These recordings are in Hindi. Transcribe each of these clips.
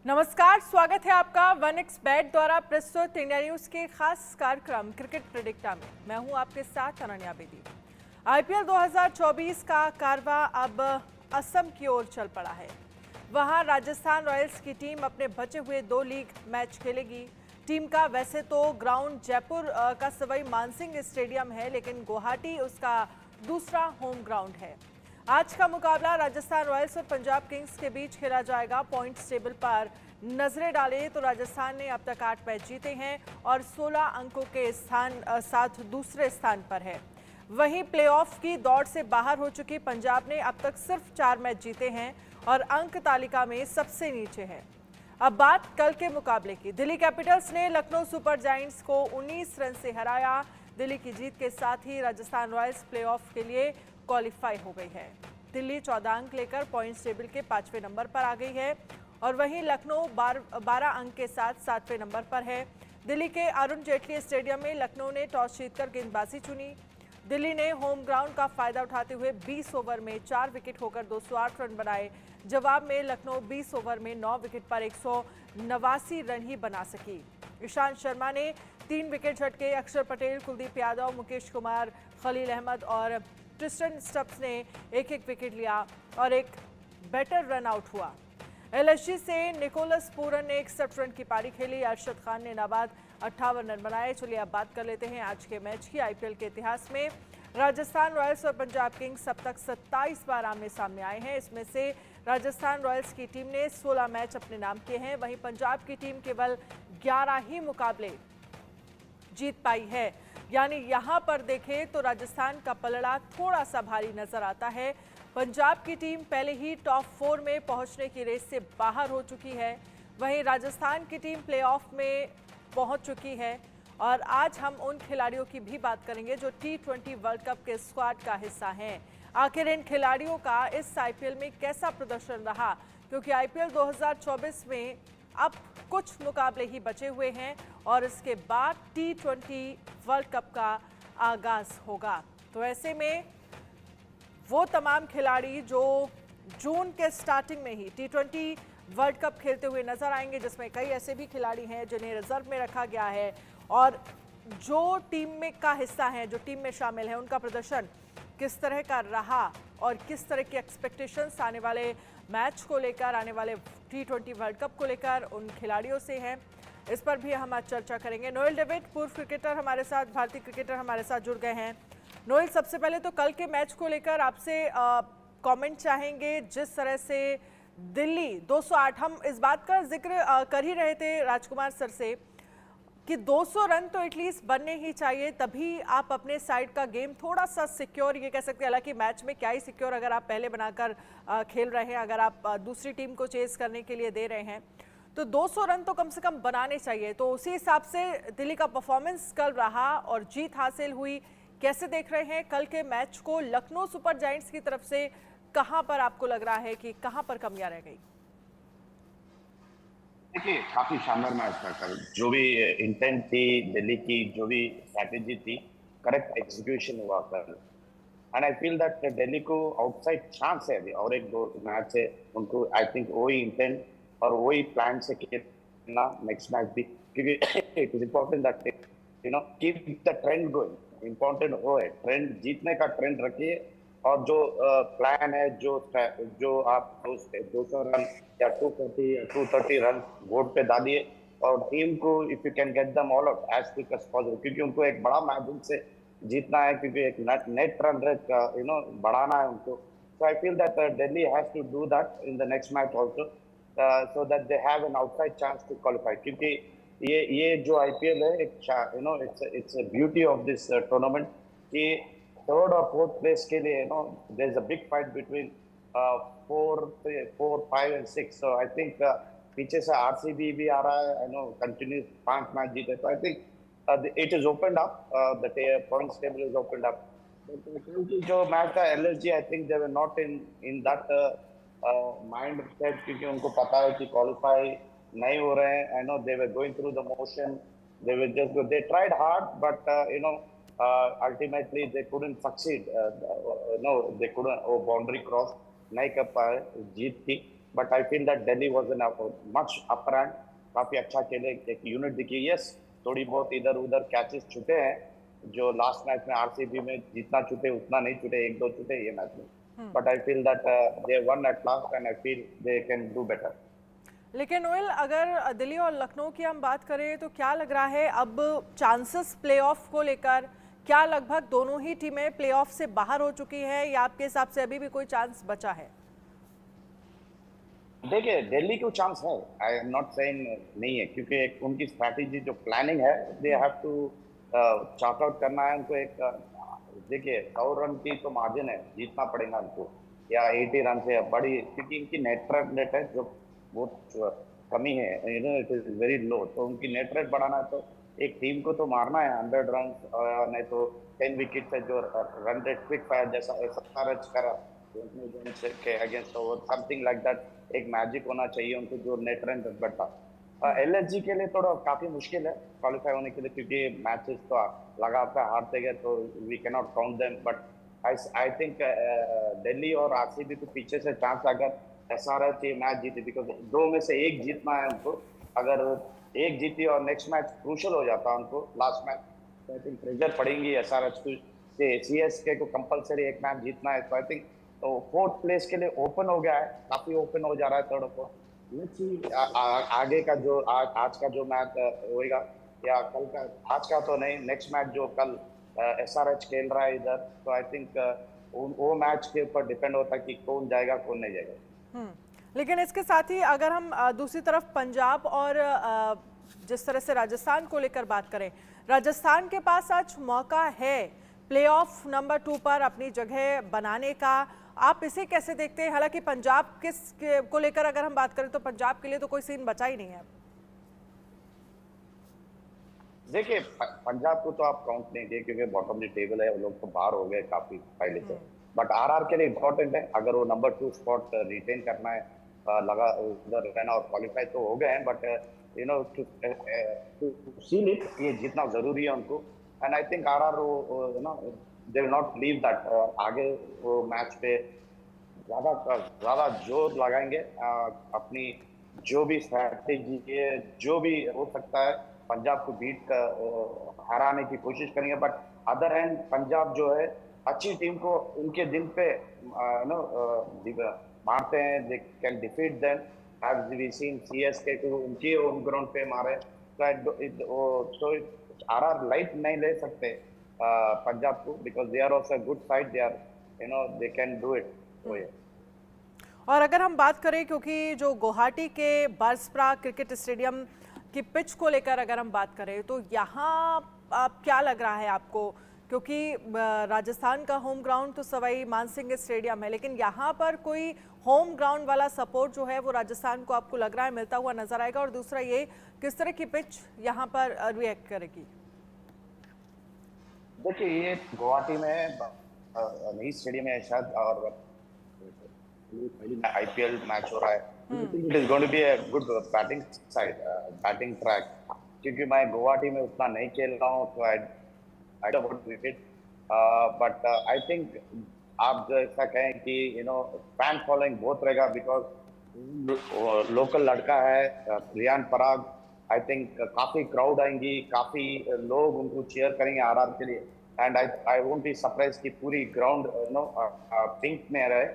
नमस्कार, स्वागत है आपका वन एक्स बैट द्वारा प्रस्तुत इंडिया न्यूज के खास कार्यक्रम क्रिकेट प्रेडिक्टा में। मैं हूं आपके साथ अनन्या बेदी। आईपीएल 2024 का कारवां अब असम की ओर चल पड़ा है। वहां राजस्थान रॉयल्स की टीम अपने बचे हुए 2 लीग मैच खेलेगी। टीम का वैसे तो ग्राउंड जयपुर का सवाई मानसिंह स्टेडियम है, लेकिन गुवाहाटी उसका दूसरा होम ग्राउंड है। आज का मुकाबला राजस्थान रॉयल्स और पंजाब किंग्स के बीच खेला जाएगा। पॉइंट्स टेबल पर नजरें डालें तो राजस्थान ने अब तक 8 मैच जीते हैं और 16 अंकों के साथ दूसरे स्थान पर है। वहीं प्लेऑफ की दौड़ से बाहर हो चुकी पंजाब ने अब तक सिर्फ 4 मैच जीते हैं और अंक तालिका में सबसे नीचे है। अब बात कल के मुकाबले की। दिल्ली कैपिटल्स ने लखनऊ सुपर जायंट्स को 19 रन से हराया। दिल्ली की जीत के साथ ही राजस्थान रॉयल्स प्लेऑफ के लिए क्वालिफाई हो गई है। दिल्ली 14 अंक लेकर पॉइंट्स टेबल के 5वें नंबर पर आ गई है और वहीं लखनऊ 12 अंक के साथ 7वें नंबर पर है। दिल्ली के अरुण जेटली स्टेडियम में लखनऊ ने टॉस जीतकर गेंदबाजी चुनी। दिल्ली ने होम ग्राउंड का फायदा उठाते हुए 20 ओवर में 4 विकेट होकर 208 रन बनाए। जवाब में लखनऊ 20 ओवर में 9 विकेट पर 189 रन ही बना सकी। ईशांत शर्मा ने 3 विकेट झटके। अक्षर पटेल, कुलदीप यादव, मुकेश कुमार, खलील अहमद और ट्रिस्टन स्टब्स ने एक विकेट लिया और एक बेटर रन आउट हुआ। एलएसजी से निकोलस पूरन ने 61 रन की पारी खेली। अरशद खान ने नाबाद 58 रन बनाए। चलिए अब बात कर लेते हैं आज के मैच की। आईपीएल के इतिहास में राजस्थान रॉयल्स और पंजाब किंग्स अब तक 27 बार आमने सामने आए हैं। इसमें से राजस्थान रॉयल्स की टीम ने 16 मैच अपने नाम किए हैं, वहीं पंजाब की टीम केवल 11 ही मुकाबले जीत पाई है। यानी यहां पर देखें तो राजस्थान का पलड़ा थोड़ा सा भारी नजर आता है। पंजाब की टीम पहले ही टॉप 4 में पहुंचने की रेस से बाहर हो चुकी है, वहीं राजस्थान की टीम प्लेऑफ में पहुंच चुकी है। और आज हम उन खिलाड़ियों की भी बात करेंगे जो T20 वर्ल्ड कप के स्क्वाड का हिस्सा हैं। आखिर इन खिलाड़ियों का इस आईपीएल में कैसा प्रदर्शन रहा, क्योंकि आईपीएल 2024 में अब कुछ मुकाबले ही बचे हुए हैं और इसके बाद T20 वर्ल्ड कप का आगाज होगा। तो ऐसे में वो तमाम खिलाड़ी जो जून के स्टार्टिंग में ही T20 वर्ल्ड कप खेलते हुए नजर आएंगे, जिसमें कई ऐसे भी खिलाड़ी हैं जिन्हें रिजर्व में रखा गया है और जो टीम में का हिस्सा हैं, जो टीम में शामिल हैं, उनका प्रदर्शन किस तरह का रहा और किस तरह की एक्सपेक्टेशंस आने वाले मैच को लेकर, आने वाले T20 वर्ल्ड कप को लेकर उन खिलाड़ियों से हैं, इस पर भी हम आज चर्चा करेंगे। नोएल डेविड, पूर्व क्रिकेटर हमारे साथ, भारतीय क्रिकेटर हमारे साथ जुड़ गए हैं। नोएल, सबसे पहले तो कल के मैच को लेकर आपसे कमेंट चाहेंगे। जिस तरह से दिल्ली 208, हम इस बात का जिक्र कर ही रहे थे राजकुमार सर से कि 200 रन तो एटलीस्ट बनने ही चाहिए, तभी आप अपने साइड का गेम थोड़ा सा सिक्योर, ये कह सकते हैं, हालांकि मैच में क्या ही सिक्योर अगर आप पहले बनाकर खेल रहे हैं, अगर आप दूसरी टीम को चेस करने के लिए दे रहे हैं, तो 200 रन तो कम से कम बनाने चाहिए। तो उसी हिसाब से दिल्ली का परफॉर्मेंस कल रहा और जीत हासिल हुई। कैसे देख रहे हैं कल के मैच को? लखनऊ सुपर जायंट्स की तरफ से कहां पर आपको लग रहा है कि कहां पर कमियां रह गई? देखिए, काफी शानदार मैच था कल। जो भी इंटेंट थी दिल्ली की, जो भी स्ट्रैटेजी थी, करेक्ट एग्जीक्यूशन हुआ कल। And I feel that Delhi को आउटसाइड चांस है अभी और एक दो मैच है उनको। आई थिंक वही इंटेंट और वही प्लान से खेलना नेक्स्ट मैच भी, क्योंकि it is important that keep the trend going. Important वो है, ट्रेंड, जीतने का ट्रेंड रखिए और जो प्लान है, जो आप 200 रन या 240 या 230 रन बोर्ड पे डालिए और टीम को if you can get them all out as quick as possible, क्योंकि उनको एक बड़ा मार्जिन से जीतना है, क्योंकि एक नेट रन रेट बढ़ाना है उनको। So I feel that Delhi has to do that in the next match also, so that they have an outside chance to qualify, क्योंकि ये जो आईपीएल है, एक it's a beauty of this tournament कि थर्ड और फोर्थ प्लेस के लिए there is a big fight between 4, 5 and 6. So I think पीछे से आरसीबी भी आ रहा है, कंटिन्यूस 5 मैच जीते, तो I think it is opened up, the points table is opened up. जो मैच था LSG, I think they were not in that mind set, क्योंकि उनको पता है कि क्वालिफाई नहीं हो रहे हैं। I know they were going through the motion, they were just they tried hard but ultimately they couldn't succeed, they couldn't, वो बाउंड्री क्रॉस नहीं कर पाए जीत की। But I feel that Delhi was in much upper hand, काफी अच्छा खेले, एक यूनिट दिखी। यस, थोड़ी बहुत इधर उधर कैचेस छूटे हैं, जो लास्ट मैच में आरसीबी में जितना छूटे उतना नहीं छूटे, एक दो छूटे ये मैच में। But I feel that they one at last and I feel they can do better. लेकिन नोएल, अगर दिल्ली और लखनऊ की हम बात करें तो क्या लग रहा है अब चांसेस प्लेऑफ को लेकर? क्या लगभग दोनों ही टीमें प्लेऑफ से बाहर हो चुकी है या आपके हिसाब से अभी भी कोई चांस बचा है? देखिए, दिल्ली को चांस है, आई एम नॉट सेइंग नहीं है, क्योंकि एक उनकी स्ट्रैटेजी जो प्लानिंग है, they have to chart out करना है उनको। एक देखिए 100 रन की तो मार्जिन है, जीतना पड़ेगा उनको, या 80 रन से बड़ी, क्योंकि इनकी नेट रेट है जो बहुत कमी है, you no it is very low. तो उनकी नेट रेट बढ़ाना है तो एक टीम को तो मारना है 100 रन, नहीं तो 10 विकेट है जो रन रेट क्विक फायर जैसा SRH करा के against over, something like that. एक मैजिक होना चाहिए उनको जो नेट रन बढ़ता। LSG के लिए थोड़ा काफी मुश्किल है क्वालिफाई होने के लिए, क्योंकि मैचेस तो लगातार हारते गए, तो we can not count them. But I think Delhi और आरसीबी को पीछे से चांस, अगर SRH ये मैच जीती, बिकॉज दो में से एक जीतना है उनको, अगर एक जीती और नेक्स्ट मैच क्रूशल हो जाता है उनको लास्ट मैच, तो आई थिंक प्रेशर पड़ेंगी SRH को, CSK को कंपलसरी एक मैच जीतना है। तो आई थिंक तो 4th प्लेस के लिए ओपन हो गया है, काफी ओपन हो जा रहा है थर्ड फोर्थ। लेट्स सी आगे का जो आज का जो मैच होएगा, या कल का, आज का तो नहीं, नेक्स्ट मैच जो कल SRH खेल रहा है इधर, तो आई थिंक वो मैच के ऊपर डिपेंड होता है कि कौन जाएगा कौन नहीं जाएगा। लेकिन इसके साथ ही अगर हम दूसरी तरफ पंजाब और जिस तरह से राजस्थान को लेकर बात करें, राजस्थान के पास आज मौका है प्लेऑफ नंबर 2 पर अपनी जगह बनाने का। आप इसे कैसे देखते हैं? हालांकि पंजाब को लेकर अगर हम बात करें तो पंजाब के लिए तो कोई सीन बचा ही नहीं है। देखिए, पंजाब को तो आप काउंट नहीं किए, क्योंकि बॉटम द टेबल है, वो लोग तो बाहर हो गए काफी पहले से। बट आरआर के लिए इम्पोर्टेंट है, अगर वो नंबर 2 स्पॉट रिटेन करना है, लगा उधर रहना, और क्वालिफाई तो हो गए हैं, but you know to seal it, ये जीतना जरूरी है उनको। And I think RR you know they will not leave that, आगे वो मैच पे ज्यादा जोर लगाएंगे, अपनी जो भी स्ट्रैटेजी है, जो भी हो सकता है पंजाब को बीट कर हराने की कोशिश करेंगे। बट अदर हैंड पंजाब जो है अच्छी टीम को उनके दिल पे मारते हैं, they can defeat them, as we seen CSK को उनके होम ग्राउंड पे मारे। तो आरआर लाइट नहीं ले सकते पंजाब को, because they are also good side, they are you know they can do it. और अगर हम बात करें, क्योंकि जो गुवाहाटी के बर्सप्रा क्रिकेट स्टेडियम की पिच को लेकर अगर हम बात करें, तो यहाँ क्या लग रहा है आपको? क्योंकि राजस्थान का होम ग्राउंड तो सवाई मानसिंह स्टेडियम है, लेकिन यहाँ पर कोई होम ग्राउंड वाला सपोर्ट जो है वो राजस्थान को आपको लग रहा है मिलता हुआ नजर आएगा? और दूसरा ये, किस तरह की पिच यहाँ पर रिएक्ट करेगी? देखिए, ये गुवाहाटी में नई स्टेडियम है शायद, और पहली IPL मैच हो रहा है। It is going to be a good batting side, batting track, क्योंकि मैं गुवाहाटी में उतना नहीं खेल रहा हूँ, तो I don't want cricket, but I think आप जो ऐसा कहें कि यू नो फैन फॉलोइंग बहुत रहेगा, बिकॉज लोकल लड़का है रियान पराग। आई थिंक काफी क्राउड आएंगी, काफी लोग उनको चीयर करेंगे आरआर के लिए, and I won't be surprise कि पूरी ग्राउंड यू नो पिंक में रहे।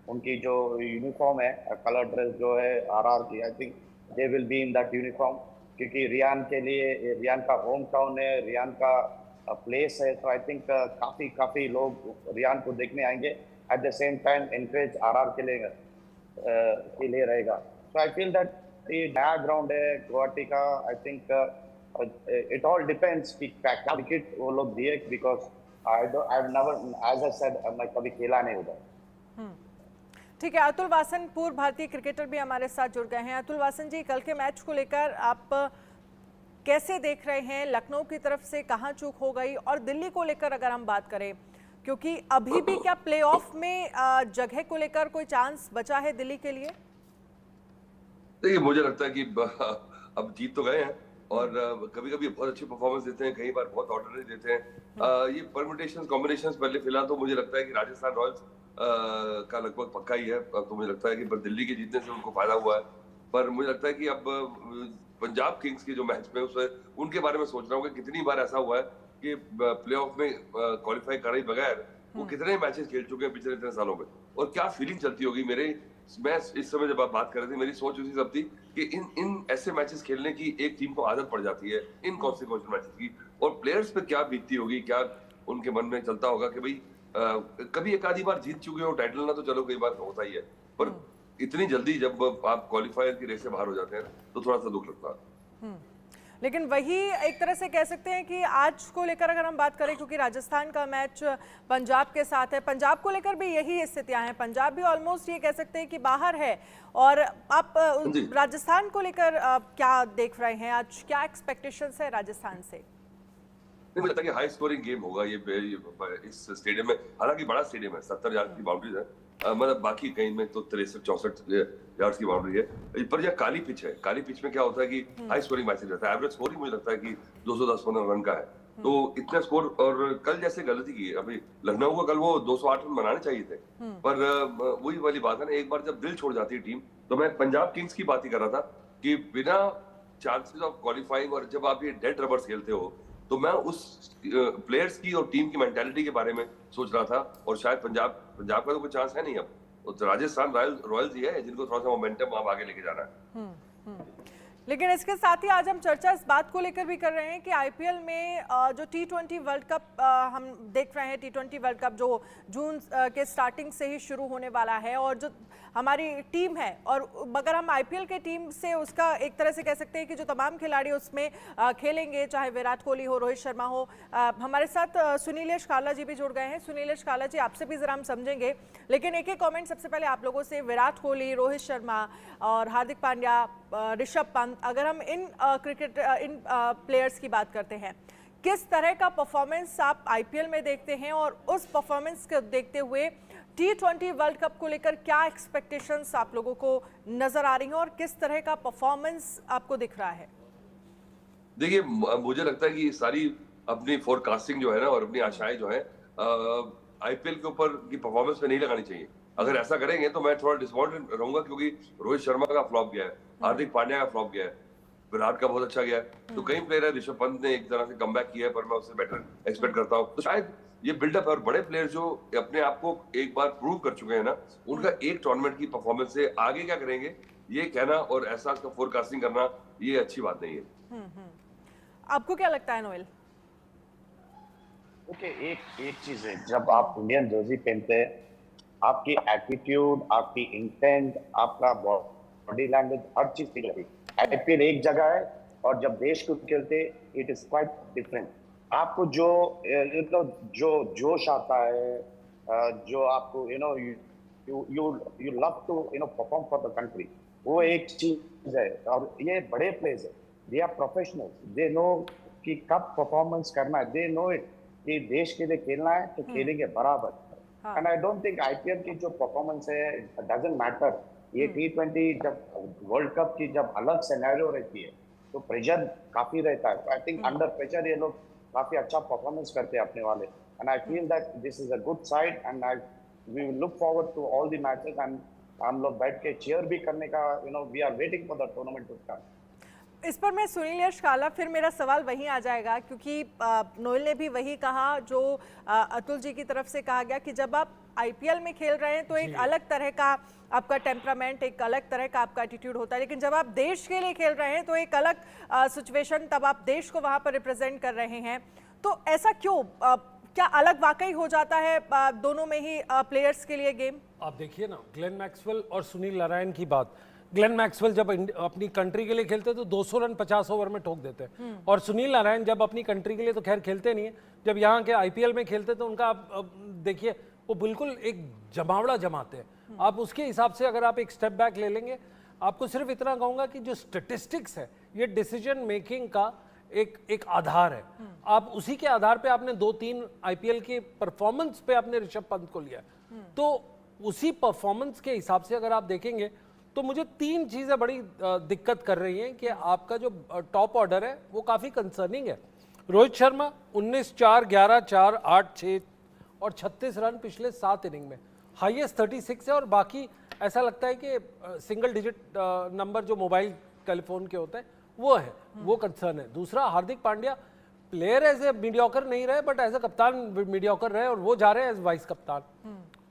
उनकी जो यूनिफॉर्म है, कलर ड्रेस जो है आरआर की, I think they will be in that uniform, क्योंकि रियान के लिए, रियान का होम टाउन है, रियान का प्लेस है। तो आई थिंक काफी लोग रियान को देखने आएंगे, at the same time encourage RR के लिए रहेगा। सो आई फील दैट ये नया ग्राउंड है गुवाहाटी का। I think it all depends कि क्या विकेट वो लोग दिए, because I never, as I said, मैं कभी खेला नहीं उधर। ठीक है, अतुल वासन पूर्व भारतीय क्रिकेटर भी हमारे साथ जुड़ गए हैं। अतुल वासन जी, कल के मैच को लेकर आप कैसे देख रहे हैं? लखनऊ की तरफ से कहाँ चूक हो गई? और दिल्ली को लेकर अगर हम बात करें, क्योंकि अभी भी क्या प्लेऑफ में जगह को लेकर कोई चांस बचा है दिल्ली के लिए? देखिए, मुझे लगता है कि अब जीत तो गए हैं, और कभी कभी बहुत अच्छी परफॉर्मेंस देते हैं, कई बार बहुत ऑर्डिनरी देते हैं। ये परम्यूटेशंस, कॉम्बिनेशंस, पहले फिलहाल तो मुझे लगता है कि राजस्थान रॉयल्स का लगभग पक्का ही है। अब तो मुझे लगता है कि पर दिल्ली के जीतने से उनको फायदा हुआ है, पर मुझे लगता है कि अब पंजाब किंग्स के जो मैच में उसमें उनके बारे में सोच रहा हूँ कि कितनी बार ऐसा हुआ है कि प्लेऑफ में क्वालिफाई करे बगैर वो कितने मैचेस खेल चुके हैं पिछले इतने सालों में, और क्या फीलिंग चलती होगी। मैं इस समय जब आप बात कर रहे थे, मेरी सोच उसी सब थी कि इन ऐसे मैचेस खेलने की एक टीम को आदत पड़ जाती है, इन कॉन्सिक्वेंशियल मैचेस की, और प्लेयर्स पे क्या बीतती होगी, क्या उनके मन में चलता होगा कि भाई कभी एक आधी बार जीत चुके हो टाइटल ना, तो चलो कई बार होता ही है, पर इतनी जल्दी जब आप क्वालिफायर की रेस से बाहर हो जाते हैं तो थोड़ा सा दुख लगता है। लेकिन वही एक तरह से कह सकते हैं कि आज को लेकर अगर हम बात करें, क्योंकि राजस्थान का मैच पंजाब के साथ है, पंजाब को लेकर भी यही स्थितियां हैं, पंजाब भी ऑलमोस्ट ये कह सकते हैं कि बाहर है, और आप राजस्थान को लेकर क्या देख रहे हैं, आज क्या एक्सपेक्टेशंस है राजस्थान से? मुझे लगता है कि हाई स्कोरिंग गेम होगा ये इस स्टेडियम में, हालांकि बड़ा स्टेडियम है, 70 यार्ड की बाउंड्रीज है, मतलब बाकी कहीं में तो 63-64 यार्ड्स की बाउंड्री है, पर यह काली पिच है, काली पिच में क्या होता है कि हाई स्कोरिंग मैचेस रहता है, एवरेज स्कोर ही मुझे लगता है कि 210-15 रन का है, तो इतना स्कोर, और कल जैसे गलती की अभी लखनऊ को, कल वो 208 रन बनाने चाहिए थे, पर वही वाली बात है ना, एक बार जब दिल छोड़ जाती है टीम, तो मैं पंजाब किंग्स की बात ही कर रहा था कि बिना चांसेस ऑफ क्वालिफाइंग, और जब आप ये डेड रबर्स खेलते हो, तो मैं उस प्लेयर्स की और टीम की मेंटालिटी के बारे में सोच रहा था, और शायद पंजाब का तो कोई चांस है नहीं अब, तो राजस्थान रॉयल्स ही है जिनको थोड़ा सा मोमेंटम वहां आगे लेके जाना है। लेकिन इसके साथ ही आज हम चर्चा इस बात को लेकर भी कर रहे हैं कि आईपीएल में जो T20 वर्ल्ड कप हम देख रहे हैं, T20 वर्ल्ड कप जो जून के स्टार्टिंग से ही शुरू होने वाला है, और जो हमारी टीम है, और अगर हम आईपीएल के टीम से उसका एक तरह से कह सकते हैं कि जो तमाम खिलाड़ी उसमें खेलेंगे, चाहे विराट कोहली हो, रोहित शर्मा हो, हमारे साथ सुनीलेश काला जी भी जुड़ गए हैं। सुनीलेश काला जी, आपसे भी जरा हम समझेंगे, लेकिन एक एक कमेंट सबसे पहले आप लोगों से, विराट कोहली, रोहित शर्मा और हार्दिक पांड्या, ऋषभ पंत, अगर हम इन प्लेयर्स की बात करते हैं, किस तरह का परफॉर्मेंस आप आईपीएल में देखते हैं, और उस परफॉर्मेंस को देखते हुए T20 वर्ल्ड कप को लेकर क्या एक्सपेक्टेशंस आप लोगों को नजर आ रही हैं, और किस तरह का परफॉर्मेंस आपको दिख रहा है? देखिए, मुझे लगता है कि सारी अपनी फोरकास्टिंग जो है ना, और अपनी आशाएं जो है आईपीएल के ऊपर की परफॉर्मेंस पे नहीं लगानी चाहिए। अगर ऐसा करेंगे तो मैं थोड़ा डिसअपॉइंटेड रहूंगा, क्योंकि रोहित शर्मा का फ्लॉप गया है, हार्दिक पांड्या का फ्लॉप गया है, विराट का बहुत अच्छा गया है, तो कई प्लेयर है, ऋषभ पंत ने एक तरह से कमबैक किया है, पर मैं उससे बेटर एक्सपेक्ट करता हूँ, तो शायद ये बिल्डअप है, और बड़े प्लेयर जो अपने आप को एक बार प्रूव कर चुके हैं ना, उनका एक टूर्नामेंट की परफॉर्मेंस से आगे क्या करेंगे ये कहना और ऐसा फोरकास्टिंग करना, ये अच्छी बात नहीं है। आपको क्या लगता है नोएल? ओके, एक चीज है, जब आप इंडियन जर्सी पहनते हैं, आपकी एटीट्यूड, आपकी इंटेंट, आपका बॉडी लैंग्वेज, हर चीज ठीक लगी। आईपीएल एक जगह है, और जब देश को खेलते इट इज क्वाइट डिफरेंट। आपको जो जो जोश आता है, जो आपको you love to perform for the country, वो एक चीज है। और ये बड़े प्लेयर्स है, they are professionals, they know कि कब परफॉर्मेंस करना है, दे नो इट कि देश के लिए खेलना है तो खेलेंगे बराबर। And I don't think IPL की जो परफॉर्मेंस है डजंट मैटर। ये T20 जब वर्ल्ड कप की जब अलग सिनेरियो रहती है तो प्रेशर काफी रहता है। आई थिंक अंडर प्रेशर ये लोग काफी अच्छा परफॉर्मेंस करते हैं अपने वाले, and I feel that this is a good side, and we look forward to all the matches, and हम लोग बैठ के चीयर भी करने का, we are waiting for the tournament to start. इस पर मैं सुनीलेश काला, फिर मेरा सवाल वहीं आ जाएगा, क्योंकि नोएल ने भी वही कहा जो अतुल जी की तरफ से कहा गया कि जब आप आईपीएल में खेल रहे हैं तो एक अलग तरह का आपका टेम्परामेंट, एक अलग तरह का आपका एटीट्यूड होता है, लेकिन जब आप देश के लिए खेल रहे हैं तो एक अलग सिचुएशन, तब आप देश को वहां पर रिप्रेजेंट कर रहे हैं, तो ऐसा क्यों, क्या अलग वाकई हो जाता है दोनों में ही प्लेयर्स के लिए गेम? आप देखिए ना, ग्लेन मैक्सवेल और सुनील नारायण की बात। ग्लेन मैक्सवेल जब अपनी कंट्री के लिए खेलते तो 200 रन 50 ओवर में ठोक देते हैं, और सुनील नारायण जब अपनी कंट्री के लिए तो खैर खेलते नहीं है, जब यहाँ के आईपीएल में खेलते तो उनका आप देखिए वो बिल्कुल एक जमावड़ा जमाते हैं। आप उसके हिसाब से अगर आप एक स्टेप बैक ले लेंगे, आपको सिर्फ इतना कहूंगा कि जो स्टेटिस्टिक्स है ये डिसीजन मेकिंग का एक आधार है। आप उसी के आधार पे आपने 2-3 आईपीएल के परफॉर्मेंस पे आपने ऋषभ पंत को लिया, तो उसी परफॉर्मेंस के हिसाब से अगर आप देखेंगे तो मुझे 3 चीजें बड़ी दिक्कत कर रही हैं कि आपका जो टॉप ऑर्डर है वो काफी कंसर्निंग है। रोहित शर्मा 19-4, 11-4, 8-6 और 36 रन पिछले 7 इनिंग में, हाईएस्ट 36 है और बाकी ऐसा लगता है कि सिंगल डिजिट नंबर जो मोबाइल टेलीफोन के होते हैं वो है, वो कंसर्न है। दूसरा, Hardik Pandya player as a mediocre नहीं रहे बट एज ए कप्तान मीडियोकर रहे और वो जा रहे हैं एज वाइस कप्तान।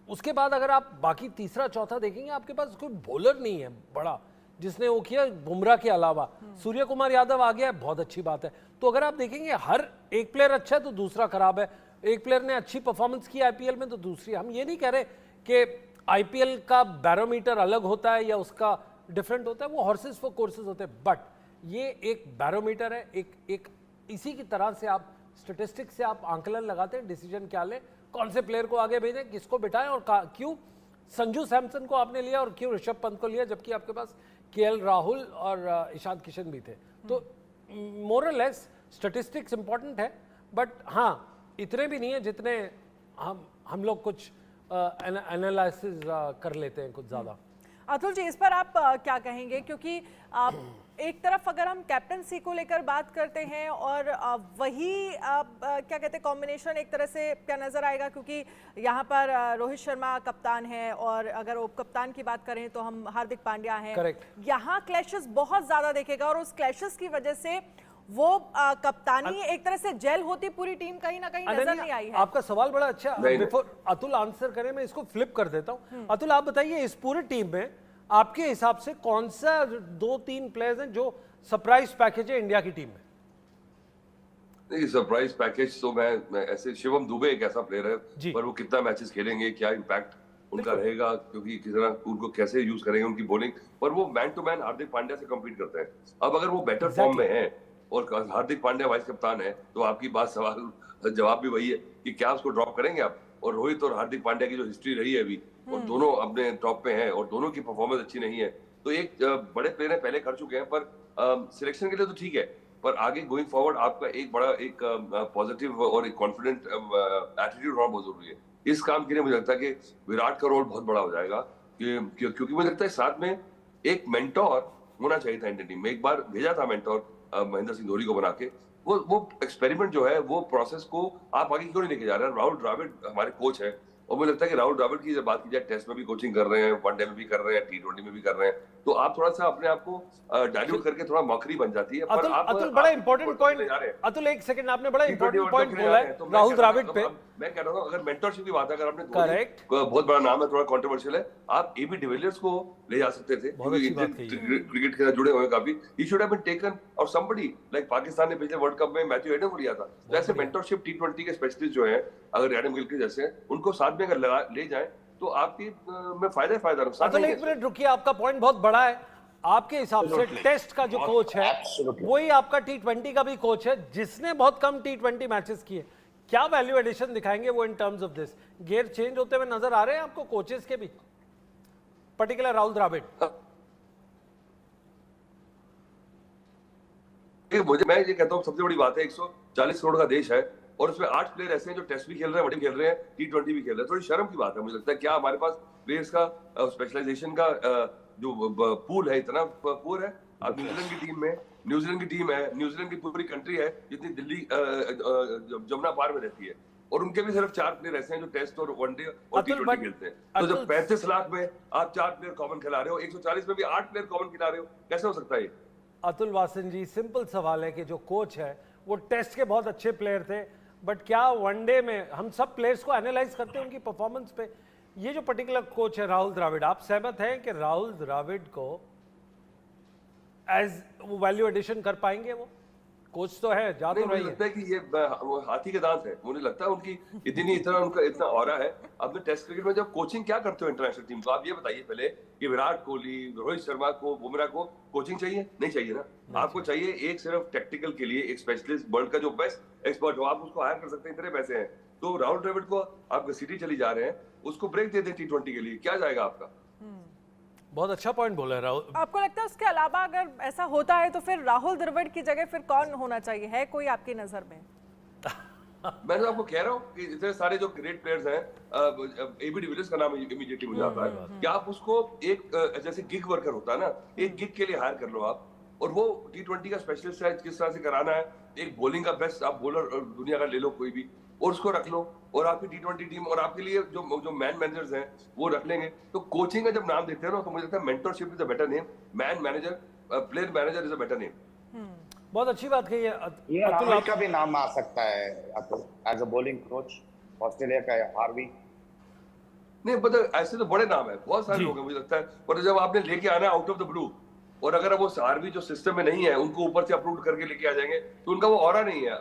उसके बाद अगर आप बाकी तीसरा चौथा देखेंगे, आपके पास कोई बॉलर नहीं है बड़ा जिसने वो किया बुमराह के अलावा। सूर्य कुमार यादव आ गया है, बहुत अच्छी बात है। तो अगर आप देखेंगे हर एक प्लेयर अच्छा है तो दूसरा खराब है, एक प्लेयर ने अच्छी परफॉर्मेंस की आईपीएल में तो दूसरी। हम ये नहीं कह रहे कि आईपीएल का बैरोमीटर अलग होता है या उसका डिफरेंट होता है, वो हॉर्सेस फॉर कोर्सेज होते हैं, बट ये एक बैरोमीटर है। एक इसी की तरह से आप स्टेटिस्टिक्स से आप आंकलन लगाते हैं, डिसीजन क्या ले, कौन से प्लेयर को आगे भेजें, किसको बिठाएं और क्यों संजू सैमसन को आपने लिया और क्यों ऋषभ पंत को लिया, जबकि आपके पास केएल राहुल और ईशांत किशन भी थे। तो मोर और लेस स्टेटिस्टिक्स इंपॉर्टेंट है, बट हाँ इतने भी नहीं है जितने हम लोग कुछ एनालिसिस कर लेते हैं कुछ ज़्यादा। अतुल जी, इस पर आप क्या कहेंगे, क्योंकि एक तरफ अगर हम कैप्टनसी को लेकर बात करते हैं और वही क्या कहते हैं कॉम्बिनेशन एक तरह से क्या नजर आएगा, क्योंकि यहाँ पर रोहित शर्मा कप्तान है और अगर उप कप्तान की बात करें तो हम हार्दिक पांड्या हैं। करेक्ट। यहाँ क्लैशेस बहुत ज्यादा देखेगा और उस क्लैशेस की वजह से वो कप्तानी एक तरह से जेल होती पूरी टीम कहीं ना कहीं नजर नहीं आई है। आपका सवाल बड़ा अच्छा, बिफोर अतुल आंसर करें मैं इसको फ्लिप कर देता हूं। अतुल आप बताइए, इस पूरी टीम में आपके हिसाब से कौन सा 2-3 प्लेयर्स हैं जो सरप्राइज पैकेज है इंडिया की टीम में? नहीं, सरप्राइज पैकेज तो मैं ऐसे, शिवम दुबे एक ऐसा प्लेयर है, पर वो कितना मैचेस खेलेंगे, क्या इम्पैक्ट उनका रहेगा, क्योंकि किस तरह उनको कैसे यूज करेंगे उनकी बॉलिंग, पर वो man to man Hardik Pandya से कम्पीट करते हैं। अब अगर वो बेटर फॉर्म में है और हार्दिक पांड्या वाइस कप्तान है तो आपकी बात सवाल जवाब भी वही है कि क्या उसको ड्रॉप करेंगे आप। और रोहित और हार्दिक पांड्या की जो हिस्ट्री रही है अभी, और दोनों अपने टॉप पे हैं और दोनों की परफॉर्मेंस अच्छी नहीं है, तो एक बड़े प्लेयर है, पहले कर चुके हैं, पर सिलेक्शन के लिए तो ठीक है, पर आगे गोइंग फॉरवर्ड आपका एक बड़ा एक पॉजिटिव और एक कॉन्फिडेंट एटीट्यूड होना बहुत जरूरी है। इस काम के लिए मुझे लगता है कि विराट का रोल बहुत बड़ा हो जाएगा, क्योंकि मुझे लगता है साथ में एक मेंटोर होना चाहिए था इंडियन टीम में। एक बार भेजा था मेंटोर महेंद्र सिंह धोनी को बना के, वो एक्सपेरिमेंट जो है, वो प्रोसेस को आप आगे क्यों नहीं लेके जा रहे हैं? राहुल द्रविड़ हमारे कोच है और मुझे लगता है कि राहुल द्रविड़ की जब बात की जाए, टेस्ट में भी कोचिंग कर रहे हैं, वनडे में भी कर रहे हैं, T20 में भी कर रहे हैं, तो आप थोड़ा सा अपने आप को डाइल्यूट करके थोड़ा मौखरी बन जाती है। अतुल, अतुल बड़ा इंपॉर्टेंट पॉइंट, अतुल एक सेकंड, आपने बड़ा इंपॉर्टेंट पॉइंट बोला है राहुल द्रविड़ पे। मैं कह रहा हूँ अगर मेंटरशिप की बात है, अगर आपने करेक्ट, बहुत बड़ा नाम है, थोड़ा कंट्रोवर्शियल है, आप एबी डिविलियर्स को ले जा सकते थे, क्रिकेट के साथ जुड़े हुए काफी। He should have been taken, और समबडी लाइक पाकिस्तान ने पिछले वर्ल्ड कप में मैथ्यू हेडन को लिया था। तो ऐसे मेंटरशिप T20 के स्पेशलिस्ट जो है, अगर एडम गिलक्रिस्ट जैसे, उनको साथ में अगर ले जाए तो आपकी में फायदा नुकसान नहीं है। एक मिनट रुकिए, आपका पॉइंट बहुत बड़ा है। आपके हिसाब से टेस्ट का जो कोच है वही आपका T20 का भी कोच है, जिसने बहुत कम T20 मैचेस किए। क्या वैल्यू एडिशन दिखाएंगे वो in terms of this? Gear change होते हुए नजर आ रहे हैं आपको कोचेस के भी, पर्टिकुलर राहुल द्रविड़? मैं ये कहता हूँ सबसे बड़ी बात है, 140 करोड़ का देश है और उसमें 8 प्लेयर ऐसे हैं जो टेस्ट भी खेल रहे हैं, वनडे खेल रहे हैं, T20 भी खेल रहे हैं। थोड़ी शर्म की बात है मुझे लगता है। क्या हमारे पास प्लेयर्स का स्पेशलाइजेशन का जो पूल है, इतना पूल है? अब न्यूजीलैंड की टीम में, न्यूजीलैंड की टीम है, न्यूजीलैंड की पूरी कंट्री है जितनी दिल्ली जमुना पार में रहती है, और उनके भी सिर्फ 4 प्लेयर ऐसे हैं जो टेस्ट और वनडे और T20 खेलते हैं। तो जब 35 लाख में आप 4 प्लेयर कॉमन खिला रहे हो, 140 में भी 8 प्लेयर कॉमन खिला रहे हो, कैसे हो सकता है? अतुल वासन जी, सिंपल सवाल है कि जो कोच है वो टेस्ट के बहुत अच्छे प्लेयर थे, बट क्या वनडे में हम सब प्लेयर्स को एनालाइज करते हैं उनकी परफॉर्मेंस पे? ये जो पर्टिकुलर कोच है राहुल द्रविड़, आप सहमत हैं कि राहुल द्रविड़ को एज वो वैल्यू एडिशन कर पाएंगे? वो कोच तो है, जा तो रही है। मुझे लगता है कि ये हाथी के दांत है। मुझे लगता है उनकी उनका इतना ऑरा है। अब टेस्ट क्रिकेट में जब कोचिंग क्या करते हो इंटरनेशनल टीम को, आप ये बताइए पहले कि विराट कोहली, रोहित शर्मा को, बुमराह को कोचिंग चाहिए? नहीं चाहिए ना। आपको चाहिए एक सिर्फ टेक्निकल के लिए एक स्पेशलिस्ट, वर्ल्ड का जो बेस्ट एक्सपर्ट हो, आप उसको हायर कर सकते हैं, इतने पैसे हैं। तो राहुल द्रविड़ को आप सिटी चली जा रहे हैं, उसको ब्रेक दे दें T20 के लिए, क्या जाएगा आपका? बहुत अच्छा पॉइंट बोला है राहुल। आपको लगता है उसके अलावा अगर ऐसा होता है तो फिर राहुल द्रविड़ की जगह फिर कौन होना चाहिए? है कोई आपकी नजर में? मैं तो आपको कह रहा हूँ कि इतने सारे जो ग्रेट प्लेयर्स हैं, एबी डिविलियर्स का नाम इमीडिएटली मुझे आता है कि आप उसको एक जैसे गिग वर्कर होता है ना, एक गिग के लिए हायर कर लो आप, और वो T20 का स्पेशलिस्ट है, किस तरह से कराना है। एक बॉलिंग का बेस्ट आप बॉलर दुनिया का ले लो कोई भी, और उसको रख लो, और आपकी T20 टीम और आपके लिए जो जो मैन मैनेजर्स हैं वो रख लेंगे। तो कोचिंग का जब नाम देते हैं ना, तो मुझे लगता है mentorship is a better name, man manager, player manager is a better name. बहुत अच्छी बात कही है ये अतुल। हार्वी का भी नाम आ सकता है as a bowling coach, Australia का है हार्वी। नहीं मतलब ऐसे तो बड़े नाम है, बहुत सारे लोग हैं मुझे लगता है, पर जब आपने लेके आना आउट ऑफ द ब्लू, और अगर वो हार्वी जो सिस्टम में नहीं है उनको ऊपर से अप्रूव करके लेके आ जाएंगे, तो उनका वो ऑरा नहीं है।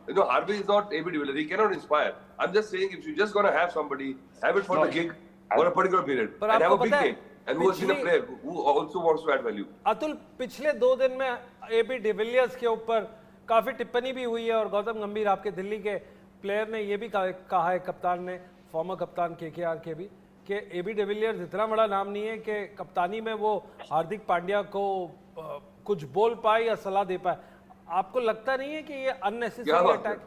You know, Harvey is not AB de Villiers, he can not inspire. I am just saying, if you just gonna have somebody, have it for the gig for a particular period पर एंड हैव आपको अ बिग पता है, game and who has been a player who also wants to add value. Atul, पिछले 2 दिन में एबी डिविलियर्स के ऊपर काफी टिप्पणी भी हुई है, और गौतम गंभीर आपके दिल्ली के प्लेयर ने ये भी कहा है, कप्तान ने, फॉर्मर कप्तान केकेआर के भी, कि एबी डिविलियर्स इतना बड़ा नाम नहीं है कि कप्तानी में वो हार्दिक पांड्या को कुछ बोल पाए या सलाह दे पाए। आपको लगता नहीं है कि ये अननेसेसरी अटैक?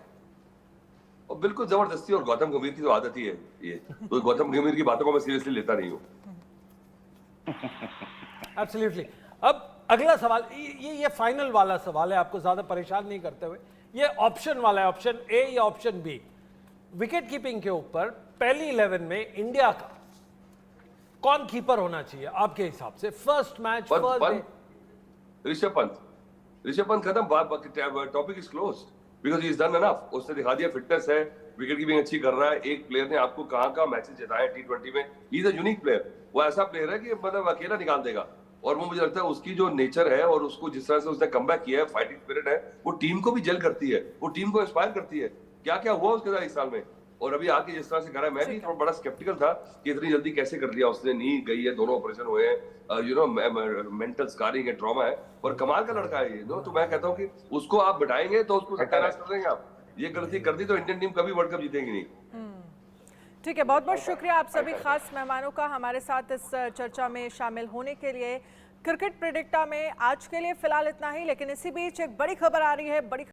और बिल्कुल जबरदस्ती, और गौतम गंभीर की तो आदत ही है ये, तो गौतम गंभीर की बातों को मैं सीरियसली लेता नहीं हूँ। एब्सोल्युटली। अब अगला सवाल, ये फाइनल वाला सवाल है, आपको ज्यादा परेशान नहीं करते हुए। ये ऑप्शन वाला है, ऑप्शन ए या ऑप्शन बी। विकेट कीपिंग के ऊपर पहली 11 में इंडिया का कौन कीपर होना चाहिए आपके हिसाब से? First match, first day. Rishabh Pant. Rishabh Pant खत्म, topic is closed because he is done enough. उसने दिखा दिया फिटनेस है, विकेट कीपिंग अच्छी कर रहा है। एक प्लेयर ने आपको कहां मैचेस जिताए T20 में। He is a unique player. वो ऐसा प्लेयर है कि मतलब अकेला निकाल देगा, और वो मुझे लगता है उसकी जो नेचर है और उसको जिस तरह से उसने कमबैक किया है, फाइटिंग स्पिरिट है, वो टीम को भी जेल करती है, वो टीम को इंस्पायर करती है। क्या क्या हुआ उसके साथ इस साल में, और अभी आके जिस तरह से करा, मैं भी थोड़ा बड़ा स्केप्टिकल था कि इतनी जल्दी कैसे कर लिया उसने। नी गई है, दोनों ऑपरेशन हुए हैं, यू नो, मेंटल स्कारिंग है, ट्रॉमा है, और कमाल का लड़का है ये। तो मैं कहता हूँ कि उसको आप बिठाएंगे तो उसको सत्यानाश कर देंगे आप। ये गलती कर दी तो इंडियन टीम कभी वर्ल्ड कप जीतेगी नहीं। ठीक है, बहुत बहुत शुक्रिया आप सभी खास मेहमानों का हमारे साथ इस चर्चा में शामिल होने के लिए। क्रिकेट प्रेडिक्टा में आज के लिए फिलहाल इतना ही, लेकिन इसी बीच एक बड़ी खबर आ रही है। बड़ी